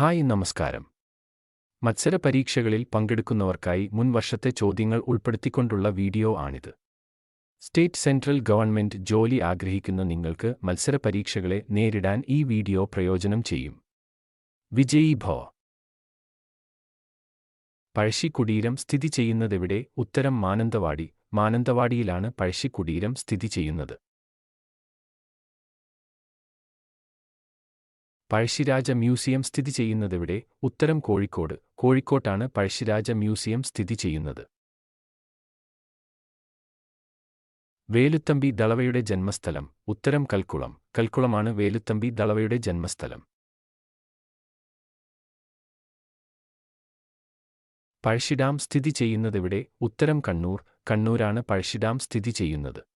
Hi നമസ്കാരം. മത്സര പരീക്ഷകളിൽ പങ്കെടുക്കുന്നവർക്കായി മുൻ വർഷത്തെ ചോദ്യങ്ങൾ ഉൾപ്പെടുത്തിക്കൊണ്ടുള്ള വീഡിയോ ആണിത്. സ്റ്റേറ്റ് സെൻട്രൽ ഗവൺമെന്റ് ജോലി ആഗ്രഹിക്കുന്ന നിങ്ങൾക്ക് മത്സര പരീക്ഷകളെ നേരിടാൻ ഈ വീഡിയോ പ്രയോജനം ചെയ്യും. വിജയീ ഭവ. പഴശ്ശി കുടീരം സ്ഥിതി ചെയ്യുന്നതെവിടെ? ഉത്തരം മാനന്തവാടി. മാനന്തവാടിയിലാണ് പഴശ്ശി കുടീരം സ്ഥിതി ചെയ്യുന്നത്. പഴശ്ശിരാജ മ്യൂസിയം സ്ഥിതി ചെയ്യുന്നതെവിടെ? ഉത്തരം കോഴിക്കോട്. കോഴിക്കോട്ടാണ് പഴശ്ശിരാജ മ്യൂസിയം സ്ഥിതി ചെയ്യുന്നത്. വേലുത്തമ്പി ദളവയുടെ ജന്മസ്ഥലം? ഉത്തരം കൽക്കുളം. കൽക്കുളമാണ് വേലുത്തമ്പി ദളവയുടെ ജന്മസ്ഥലം. പഴശ്ശി ഡാം സ്ഥിതി ചെയ്യുന്നതെവിടെ? ഉത്തരം കണ്ണൂർ. കണ്ണൂരാണ് പഴശ്ശി ഡാം സ്ഥിതി ചെയ്യുന്നത്.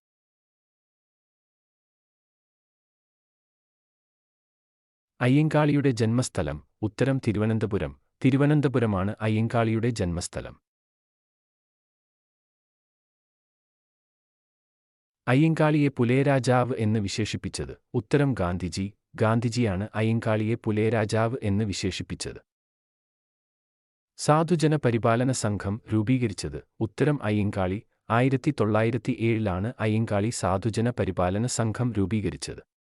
അയ്യങ്കാളിയുടെ ജന്മസ്ഥലം? ഉത്തരം തിരുവനന്തപുരം. തിരുവനന്തപുരമാണ് അയ്യങ്കാളിയുടെ ജന്മസ്ഥലം. അയ്യങ്കാളിയെ പുലയരാജാവ് എന്ന് വിശേഷിപ്പിച്ചത്? ഉത്തരം ഗാന്ധിജി. ഗാന്ധിജിയാണ് അയ്യങ്കാളിയെ പുലയരാജാവ് എന്ന് വിശേഷിപ്പിച്ചത്. സാധുജന പരിപാലന സംഘം രൂപീകരിച്ചത്? ഉത്തരം അയ്യങ്കാളി. 1907 അയ്യങ്കാളി സാധുജന പരിപാലന സംഘം രൂപീകരിച്ചത്.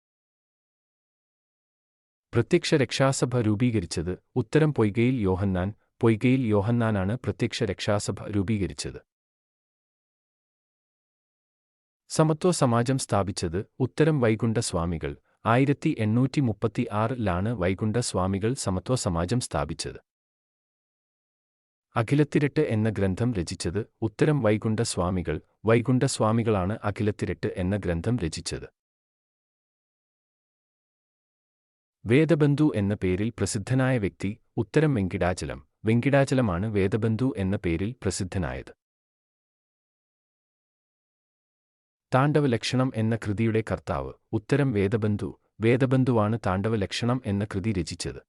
പ്രത്യക്ഷ രക്ഷാസഭ രൂപീകരിച്ചത്? ഉത്തരം പൊയ്കയിൽ യോഹന്നാൻ. പൊയ്കയിൽ യോഹന്നാനാണ് പ്രത്യക്ഷ രക്ഷാസഭ രൂപീകരിച്ചത്. സമത്വ സമാജം സ്ഥാപിച്ചത്? ഉത്തരം വൈകുണ്ഠ സ്വാമികൾ. 1836 വൈകുണ്ഠ സ്വാമികൾ സമത്വ സമാജം സ്ഥാപിച്ചത്. അഖിലത്തിരട്ട് എന്ന ഗ്രന്ഥം രചിച്ചത്? ഉത്തരം വൈകുണ്ഠ സ്വാമികൾ. വൈകുണ്ഠ സ്വാമികളാണ് അഖിലത്തിരട്ട് എന്ന ഗ്രന്ഥം രചിച്ചത്. വേദബന്ധു എന്ന പേരിൽ പ്രസിദ്ധനായ വ്യക്തി? ഉത്തരം വെങ്കിടാചലം. വെങ്കിടാചലമാണ് വേദബന്ധു എന്ന പേരിൽ പ്രസിദ്ധനായത്. താണ്ഡവലക്ഷണം എന്ന കൃതിയുടെ കർത്താവ്? ഉത്തരം വേദബന്ധു. വേദബന്ധുവാണ് താണ്ഡവലക്ഷണം എന്ന കൃതി രചിച്ചത്.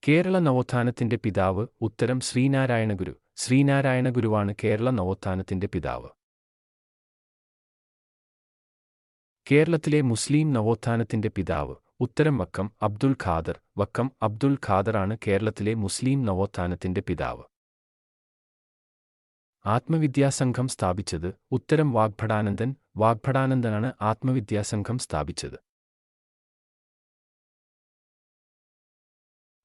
കേരള നവോത്ഥാനത്തിന്റെ പിതാവ്? ഉത്തരം ശ്രീനാരായണഗുരു. ശ്രീനാരായണഗുരുവാണ് കേരള നവോത്ഥാനത്തിന്റെ പിതാവ്. കേരളത്തിലെ മുസ്ലിം നവോത്ഥാനത്തിന്റെ പിതാവ്? ഉത്തരം വക്കം അബ്ദുൽ ഖാദർ. വക്കം അബ്ദുൽ ഖാദറാണ് കേരളത്തിലെ മുസ്ലിം നവോത്ഥാനത്തിന്റെ പിതാവ്. ആത്മവിദ്യാസംഘം സ്ഥാപിച്ചത്? ഉത്തരം വാഗ്ഭടാനന്ദൻ. വാഗ്ഭടാനന്ദനാണ് ആത്മവിദ്യാസംഘം സ്ഥാപിച്ചത്.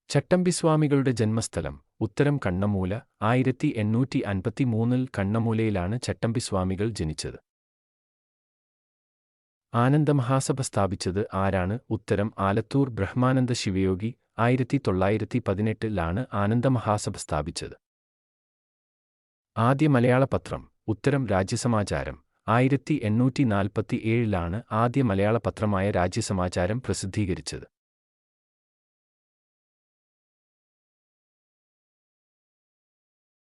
ചട്ടമ്പിസ്വാമികളുടെ ജന്മസ്ഥലം? ഉത്തരം കണ്ണമൂല. 1853 കണ്ണമൂലയിലാണ് ചട്ടമ്പിസ്വാമികൾ ജനിച്ചത്. ആനന്ദമഹാസഭ സ്ഥാപിച്ചത് ആരാണ്? ഉത്തരം ആലത്തൂർ ബ്രഹ്മാനന്ദ ശിവയോഗി. 1918 ആനന്ദമഹാസഭ സ്ഥാപിച്ചത്. ആദ്യ മലയാള പത്രം? ഉത്തരം രാജ്യസമാചാരം. 1847 ആദ്യ മലയാള പത്രമായ രാജ്യസമാചാരം പ്രസിദ്ധീകരിച്ചത്.